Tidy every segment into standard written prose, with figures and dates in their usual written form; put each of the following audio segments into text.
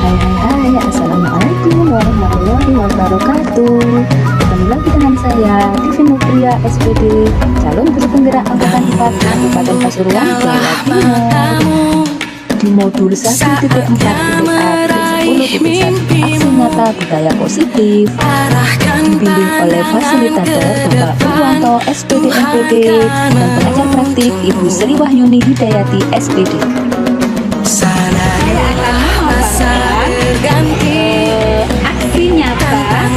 Hai, Assalamualaikum warahmatullahi wabarakatuh. Kembali lagi dengan saya, Tivi Nutria, SPD, calon guru penggerak angkatan 4 Kabupaten Pasuruan, Jawa Timur. Di modul 1.4 IPA 10.1 aksi nyata budaya positif, dibimbing oleh fasilitator Bapak Purwanto, SPD MPD, dan pengajar praktik Ibu Sri Wahyuni Hidayati, SPD. Saya akan memaparkan aksi nyata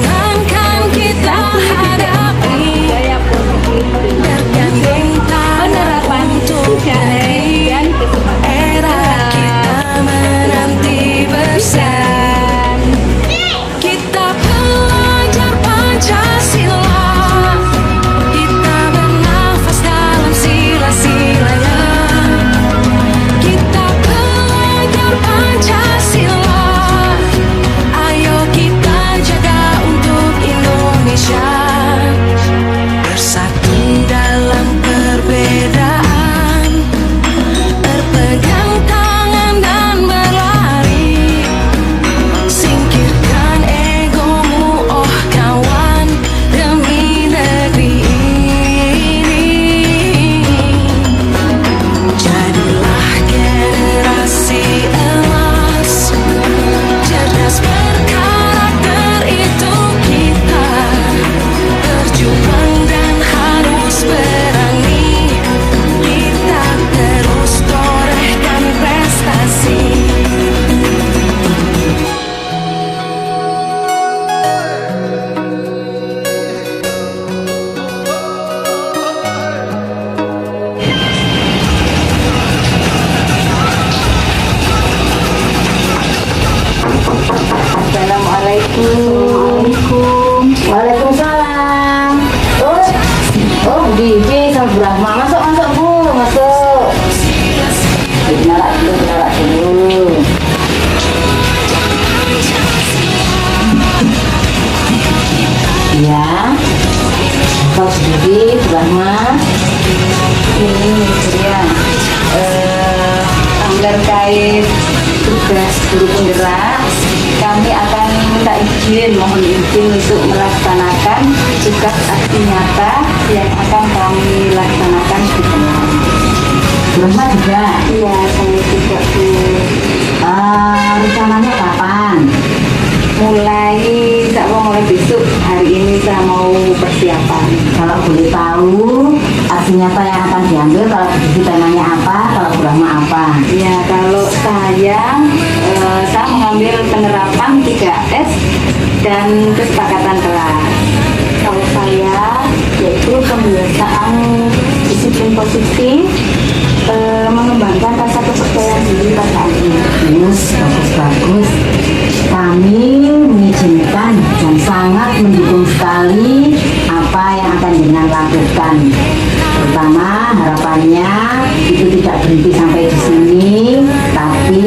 kita hadapi budaya positif penerapan 3M dan kesepakatan menanti bersama. Kita belajar Pancasila, kita bernafas dalam sila-silanya. Kita belajar Pancasila, ayo kita jaga untuk Indonesia. Bersatu dalam perbedaan, berpegang tangan dan berlari. Singkirkan egomu, oh kawan, demi negeri ini. Jadilah generasi emas, cerdas berkarakter itu kita. Berjuang dan harus berani, kita terus torehkan prestasi. Assalamualaikum. Waalaikumsalam. Oh, Bibi sama Bu Rahma. Masuk, Bu. Masuk. Kenalan dulu. Ya. Terus Bibi, Bu Rahma. Ini dia. Terkait tugas guru penggerak, kami akan minta mohon izin untuk melaksanakan tugas aksi nyata yang akan kami laksanakan di depan. Rumah juga? Iya, saya juga Bu. Rencananya kapan? Mulai besok. Hari ini saya mau persiapan. Kalau boleh tahu aksi nyata yang akan diambil, kalau begitu temanya apa, kalau Brahma apa? Ya, kalau saya mengambil penerapan 3S dan kesepakatan kelas. Kalau saya yaitu kebiasaan disiplin positif, mengembangkan rasa kepercayaan diri pada anak. Bagus. Kami mengizinkan dan sangat mendukung sekali apa yang akan jenengan lakukan. Pertama, harapannya itu tidak berhenti sampai di sini, tapi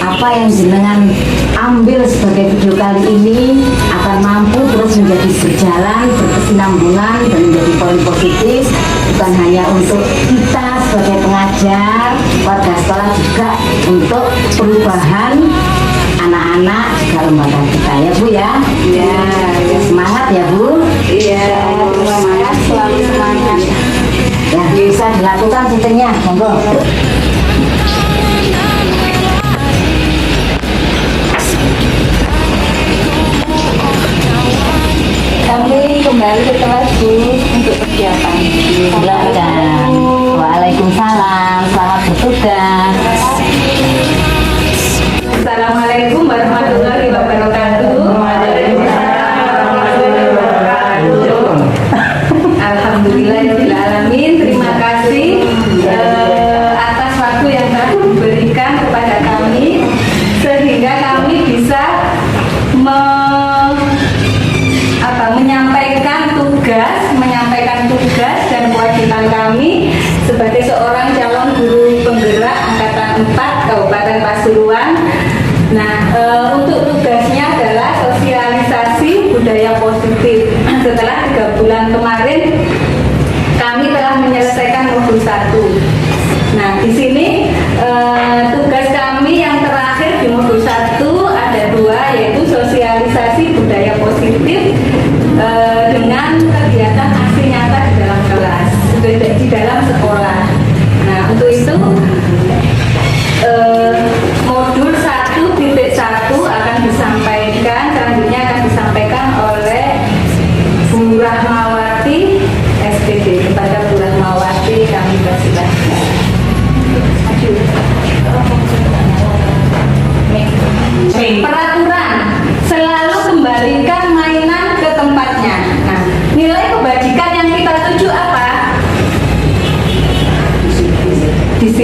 apa yang jenengan ambil sebagai video kali ini akan mampu terus menjadi berjalan, berkesinambungan dan menjadi poin positif, bukan hanya untuk kita sebagai pengajar, warga sekolah, juga untuk perubahan anak-anak juga lembaga kita, ya Bu ya. Iya. Semangat ya Bu. Iya. Semangat, selalu semangat. Ya, bisa dilakukan syutingnya, monggo. Kami kembali ke kelas Bu untuk persiapan. Silakan. Waalaikumsalam. Selamat bertugas. Assalamualaikum warahmatullahi wabarakatuh. Alhamdulillahirrahmanirrahim. Terima kasih atas waktu yang telah diberikan kepada kami sehingga kami bisa menyampaikan tugas dan kewajiban kami sebagai seorang calon guru penggerak angkatan 4 Kabupaten Pasuruan. Nah, untuk tugasnya adalah sosialisasi budaya positif. Setelah 3 bulan kemarin kami telah menyelesaikan modul 1. Nah, di sini tugas kami yang terakhir di modul 1 adalah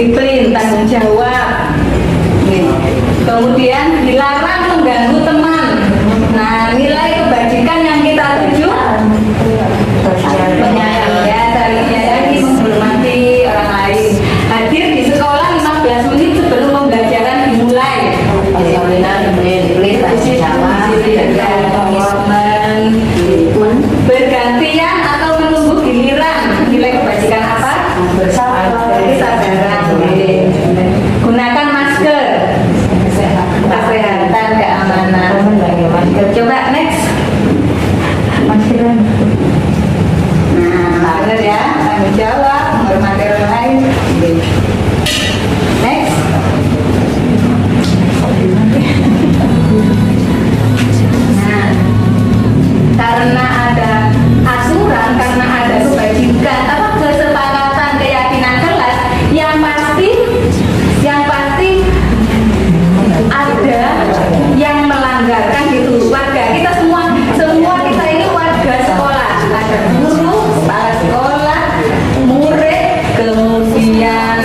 disiplin, tanggung jawab. Kemudian dilarang mengganggu teman. Nah, nilai kebajikan yang kita tuju penyayang, ya, saling menyayangi, menghormati orang lain. Hadir di sekolah 15 menit sebelum pembelajaran dimulai. Bergantian atau menunggu giliran. Nilai kebajikan apa? Kesabaran. Gunakan masker. Kesehatan, keamanan. Coba next. Nah, benar ya, tanggung jawab, menghormati orang lain. Next. Nah, karena ada aturan, karena ada kebajikan, apa kesepakatan, keyakinan kelas, yang pasti ada yang melanggarkan gitu. Warga kita semua kita ini warga sekolah, ada guru, kepala sekolah, murid, kemudian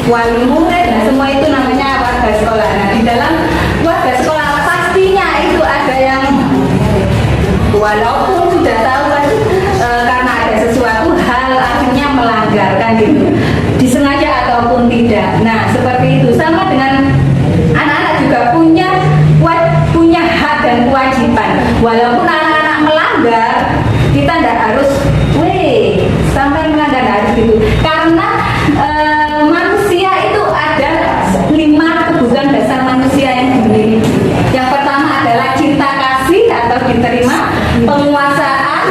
wali murid, nah semua itu namanya warga sekolah. Nah, di dalam warga sekolah pastinya itu ada yang walaupun sudah tahu karena ada sesuatu hal akhirnya melanggar kan gitu, disengaja ataupun tidak. Nah, seperti itu. Sama dengan anak-anak juga punya hak dan kewajiban. Walaupun anak-anak melanggar, kita tidak harus sampai melanggar, tidak harus gitu. Karena manusia itu ada 5 kebutuhan dasar manusia yang dimiliki. Yang pertama adalah cinta kasih atau diterima, penguasaan,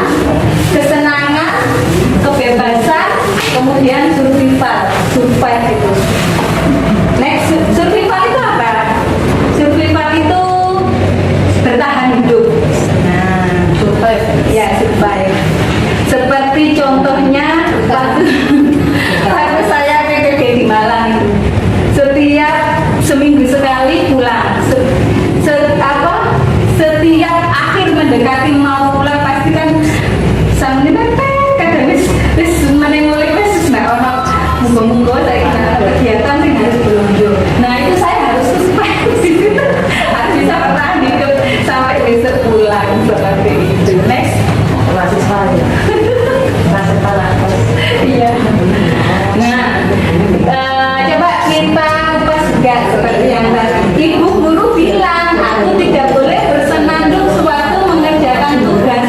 kesenangan, kebebasan, kemudian survive itu. Next, survival itu apa? Survival itu bertahan hidup. Nah, survive. Seperti contohnya waktu saya PPG di Malang itu, setiap seminggu sekali pulang. Setiap akhir mendekati mau pulang pasti kan sama ini kadang wis menengok wis nek ono munggo-munggo saya ada kegiatan sing harus berunjuk. Nah, itu saya harus survive di situ. Harus bisa bertahan hidup sampai besok pulang seperti itu. Next. Iya. Nah, coba kita kupas juga seperti yang tadi. Ibu guru bilang aku tidak boleh bersenandung sewaktu mengerjakan tugas.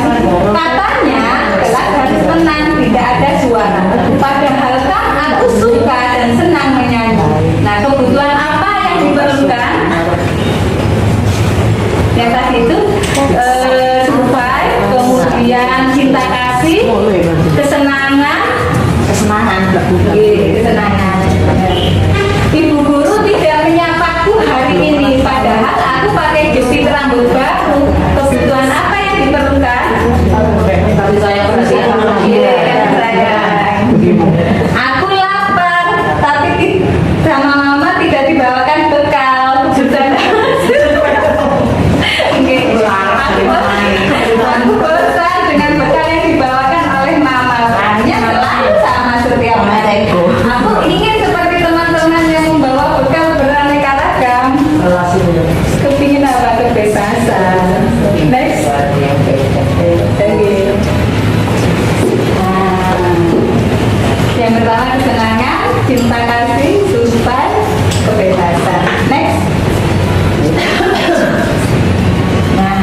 Katanya kelas harus tenang, tidak ada suara. Padahal kan aku suka dan senang menyanyi. Nah, kebutuhan apa yang diperlukan? Yang tadi itu survive, kemudian cinta kasih, kesenangan. Ibu guru tidak menyapaku hari ini, padahal aku pakai jepit rambut baru. Kebutuhan apa yang diperlukan? Aku lapar, tapi sama mama tidak dibawakan bekal. Aku bosan dengan bekal yang dibawakan oleh mama. Hanya selalu sama setiap hari. Aku ingin seperti teman-teman yang membawa bekal beraneka ragam. Kepingin apa? Kebebasan. Next. Yang pertama kesenangan, cinta kasih, survive, kebebasan. Next. Nah,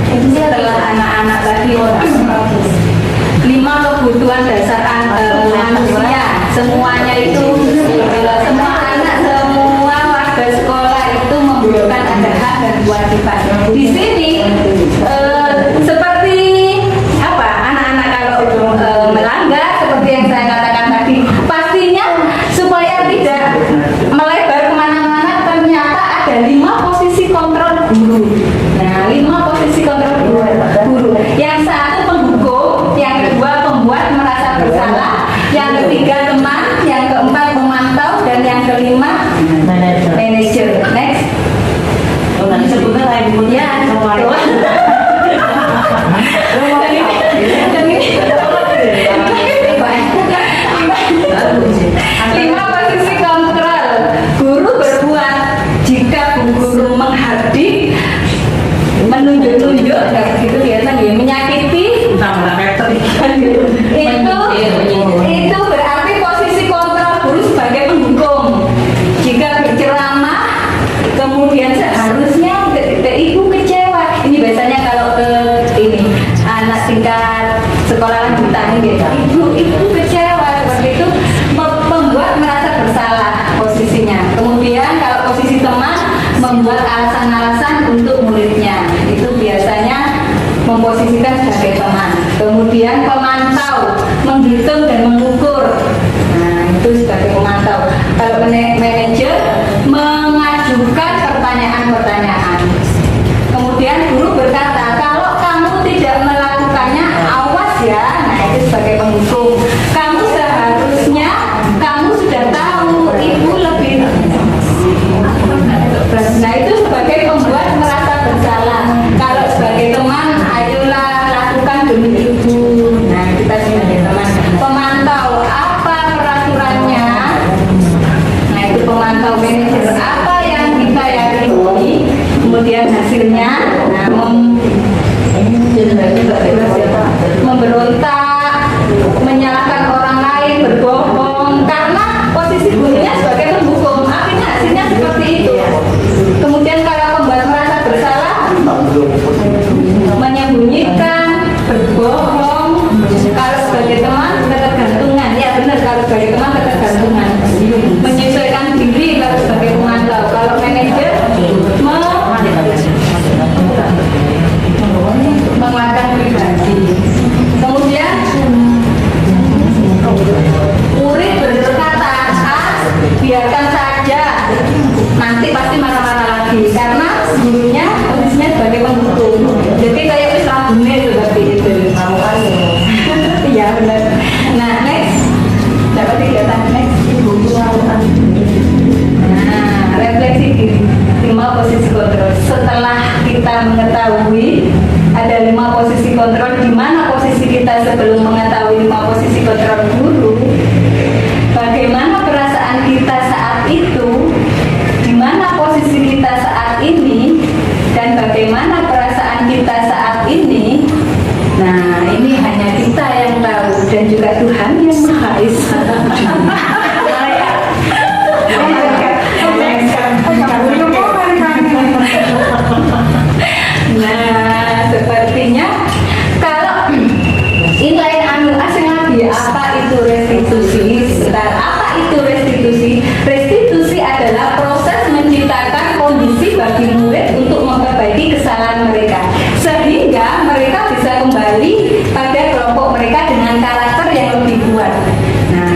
itu adalah anak-anak tadi 5 kebutuhan dasar manusia. Semuanya itu semua anak, semua warga sekolah itu membutuhkan ada hak dan kewajiban. Di sini seperti apa? Anak-anak kalau melanggar seperti yang saya katakan tadi, pastinya supaya tidak melebar kemana-mana, ternyata ada 5 posisi kontrol guru. Nah, 5 posisi kontrol guru. Yang satu penghukum, yang kedua pembuat merasa bersalah, yang ketiga teman, yang keempat memantau, dan yang kelima manajer. Next. Sebutnya lagi punya lima posisi berarti menunjuk-nunjuk gitu biasa ya, menyakiti itu berarti posisi kontrol guru sebagai penghukum. Jika berceramah kemudian seharusnya ibu kecewa, ini biasanya kalau ke ini anak tingkat sekolah lanjutan gitu, ibu kecewa seperti itu, membuat merasa bersalah posisinya. Kemudian kalau posisi teman, membuat alasan-alasan untuk muridnya, itu biasanya memposisikan sebagai teman. Kemudian pemantau, menghitung dan mengukur, nah itu sebagai pemantau. Kalau manajer, mengajukan pertanyaan-pertanyaan. Kemudian guru berkata, kalau kamu tidak melakukannya, awas ya. Nah itu sebagai penghukum. Kamu seharusnya, kamu sudah tahu, ibu lebih. Nah itu sebagai pembuat merasa bersalah. Kalau sebagai teman, ayolah lakukan demi ibu. Nah kita sebagai teman. Pemantau, apa peraturannya? Nah itu pemantau manajer, apa yang kita yakini, kemudian hasilnya, nah memberontak, menyalahkan orang lain, berbohong, karena posisi gurunya sebagai penghukum, akhirnya hasilnya seperti itu. Kemudian kalau pembuat merasa bersalah, menyembunyikan, berbohong, kalau sebagai teman ketergantungan, ya benar, kalau sebagai teman ketergantungan, menyesuaikan diri kalau sebagai pemantau. Kalau manajer menguatkan pribadi. Kemudian murid berkata, biarkan saja, nanti pasti marah-marah lagi karena gurunya posisinya sebagai penghukum. Jadi kayak Islam dunia seperti itu. Iya benar. Nah next, dapat kegiatan next. Nah refleksi diri, 5 posisi kontrol. Setelah kita mengetahui ada 5 posisi kontrol, di mana posisi kita sebelum mengetahui 5 posisi kontrol guru, bagaimana perasaan kita saat itu, di mana posisi kita saat ini, dan bagaimana perasaan kita saat ini. Nah ini hanya kita yang tahu dan juga Tuhan yang Maha Esa. Nah, sepertinya kalau ini lain asing lagi, apa itu restitusi? Apa itu restitusi? Restitusi adalah proses menciptakan kondisi bagi murid untuk memperbaiki kesalahan mereka, sehingga mereka bisa kembali pada kelompok mereka dengan karakter yang lebih kuat. Nah,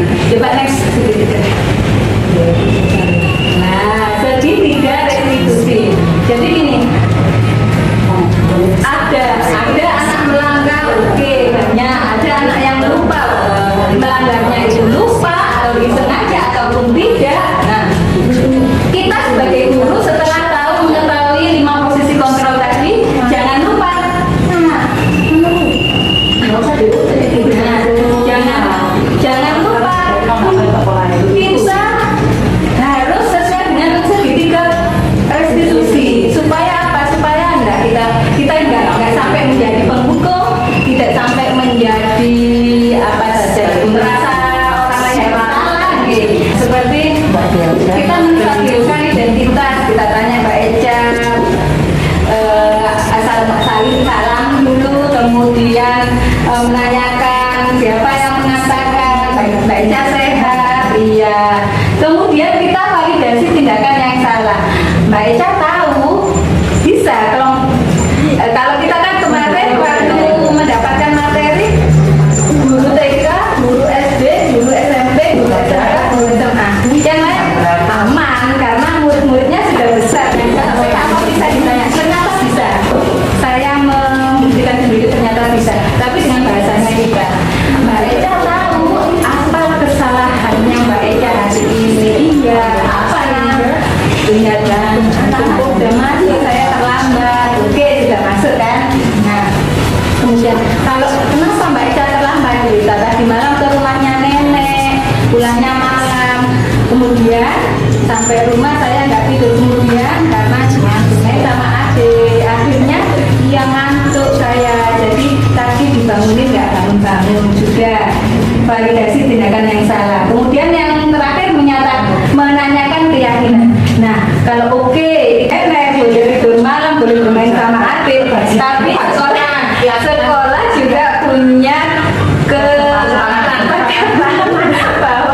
boleh bermain sama adik, tapi sekolah juga punya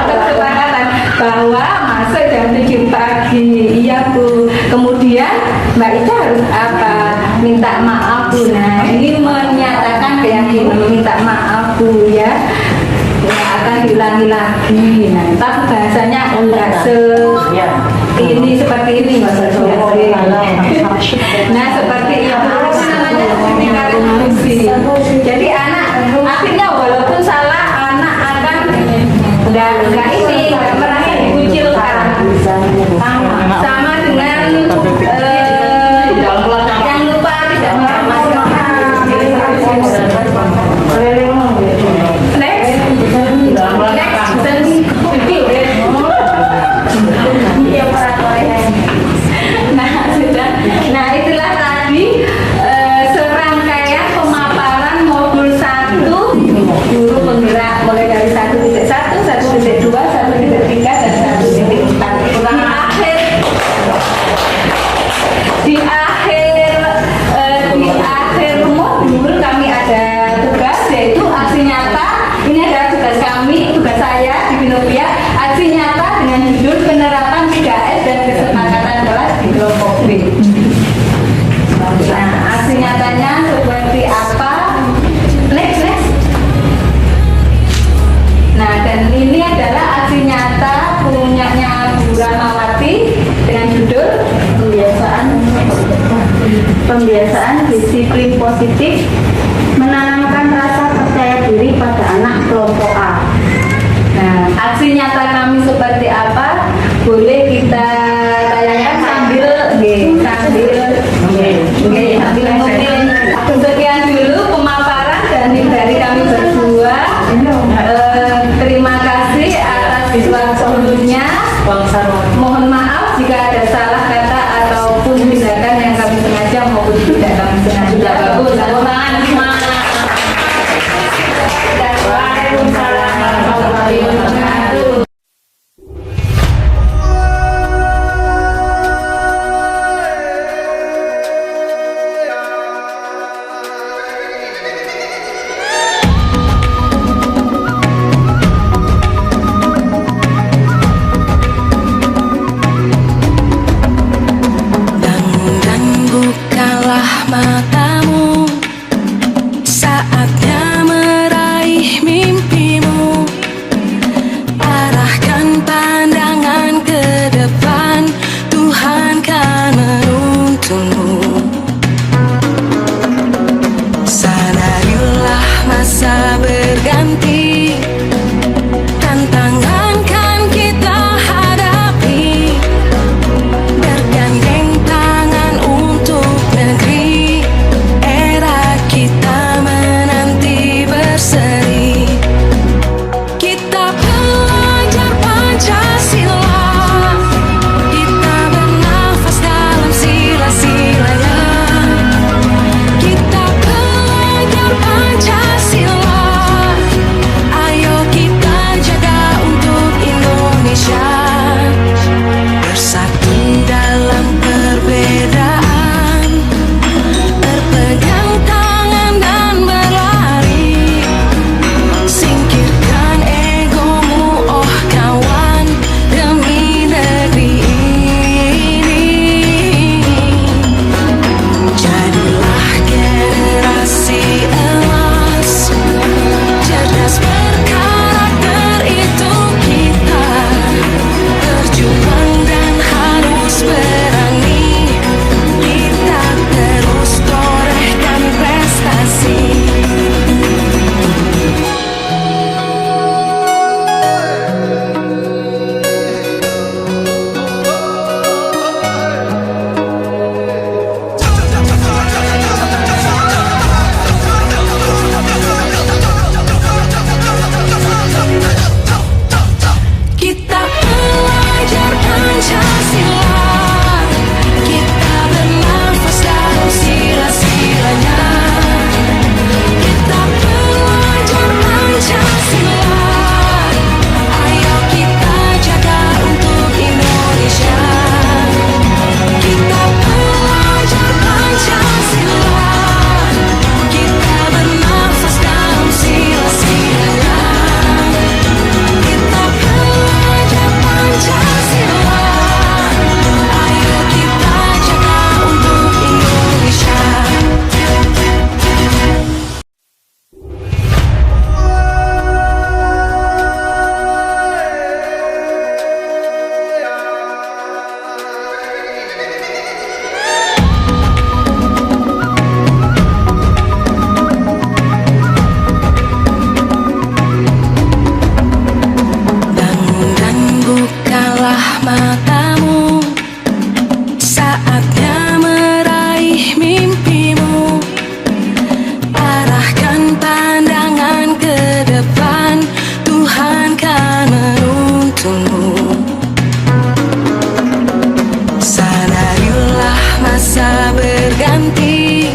kesepakatan bahwa masuk jam 7 pagi. Iya Bu. Kemudian Mbak Ida harus apa? Minta maaf Bu. Nah ini menyatakan keyakinan minta maaf Bu ya. Ya akan diulangi lagi. Nah tapi bahasanya enggak ini seperti ini bahasa Jawa. Nah seperti itu namanya tingkat fungsi. Jadi anak akhirnya walaupun salah anak akan enggak ini enggak merasa dikucilkan. Sama dengan yang lupa tidak melakukan Nah itulah tadi serangkaian pemaparan modul 1 guru penggerak mulai dari 1.1, 1.2, 1.3 dan 1.4. Di akhir modul kami ada tugas yaitu aksi nyata. Ini adalah tugas kami, tugas saya di Binopia, aksi nyata dengan judul penerapan 3S dan kesepakatan kelas di kelompok B. Nah, aksi nyatanya seperti apa? Next. Nah, dan ini adalah aksi nyata punyanya Bu Rahmawati dengan judul Pembiasaan Disiplin Positif Menanamkan Rasa Percaya Diri pada Anak Kelompok A. Nah, aksi nyata kami seperti apa? Boleh kita tayangkan sambil mungkin sekian dulu pemaparan dari kami berdua. Terima kasih atas waktunya. Mohon maaf jika ada salah kata ataupun tindakan yang kami sengaja maupun tidak kami sengaja. Bagus, tepuk tangan semangat. Waalaikumsalam warahmatullahi wabarakatuh. berganti,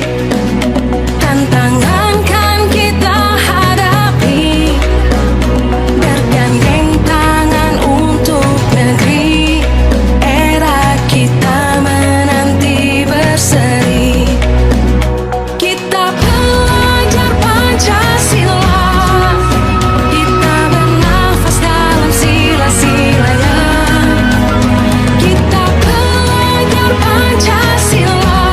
tantangan kan kita hadapi, bergandeng tangan untuk negeri, era kita menanti berseri. Kita belajar Pancasila, kita bernafas dalam sila-silanya. Kita belajar Pancasila,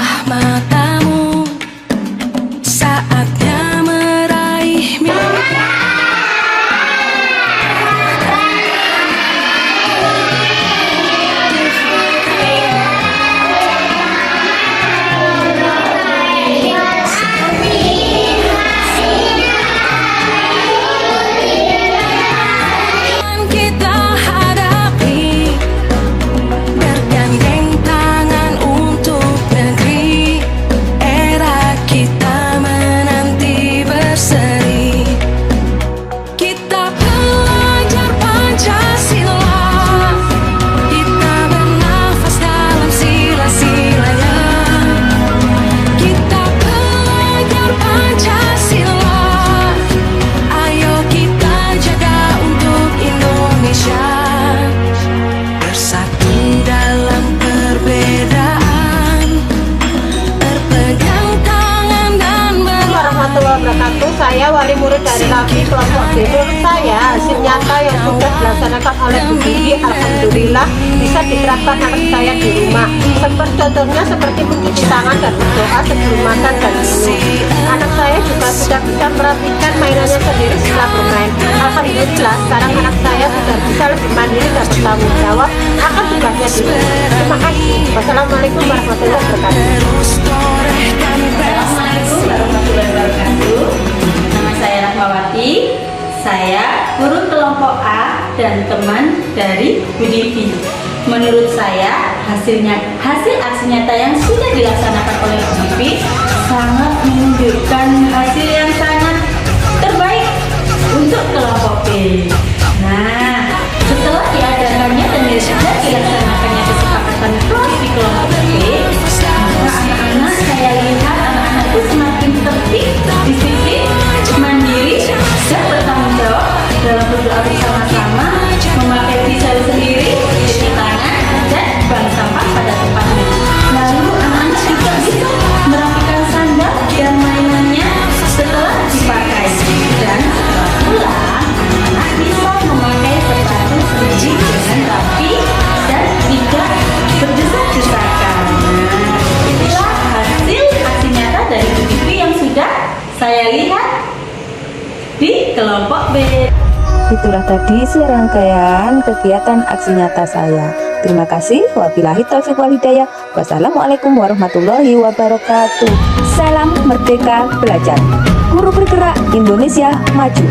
Pejamkanlah matamu, saatnya meraih mimpi. Kita hadapi, bergandeng tangan untuk negeri. Era kita menanti berseri. Kita belajar Pancasila, kita bernafas dalam sila-silanya. Kita belajar Pancasila, ayo kita jaga untuk Indonesia. Bersatu dalam perbedaan, berpegang tangan dan Warahmatullahi wabarakatuh. Saya wali murid dari LAVI kelompok B. Menurut saya, hasil nyata yang sudah dilaksanakan oleh Bu Bibi, alhamdulillah bisa diterapkan anak saya di rumah. Contohnya seperti mencuci tangan dan berdoa sebelum makan dan minum. Anak saya juga sudah bisa merapikan mainannya sendiri setelah bermain. Alhamdulillah, sekarang anak saya sudah bisa lebih mandiri dan bertanggung jawab akan tugasnya di rumah. Terima kasih. Wassalamualaikum warahmatullahi wabarakatuh. terus torehkan Assalamualaikum warahmatullahi wabarakatuh. Nama saya Rahmawati. Saya guru kelompok A dan teman dari Bu Divi. Menurut saya hasil aksi nyata yang sudah dilaksanakan oleh Bu Divi sangat menunjukkan hasil yang sangat terbaik untuk kelompok B. Nah, setelah diadakannya dan dilaksanakannya kesepakatan kelas di kelompok B, maka anak-anak saya lihat anak-anak itu semakin tertib, disiplin, mandiri, dan bertanggung jawab dalam berdoa bersama-sama, memakai pisau sendiri, cuci tangan, dan buang sampah pada tempatnya. Lalu anak-anak juga bisa merapikan sandal dan mainannya setelah dipakai. Dan setelah pulang, anak-anak bisa memakai sepatu sendiri dengan rapi dan tidak berdesak-desakan. Nah, itulah hasil aksi nyata dari Bu Divi yang sudah saya lihat di kelompok B. Itulah tadi serangkaian kegiatan aksi nyata saya. Terima kasih. Wabillahi taufiq wal hidayah. Wassalamualaikum warahmatullahi wabarakatuh. Salam Merdeka Belajar. Guru bergerak, Indonesia maju.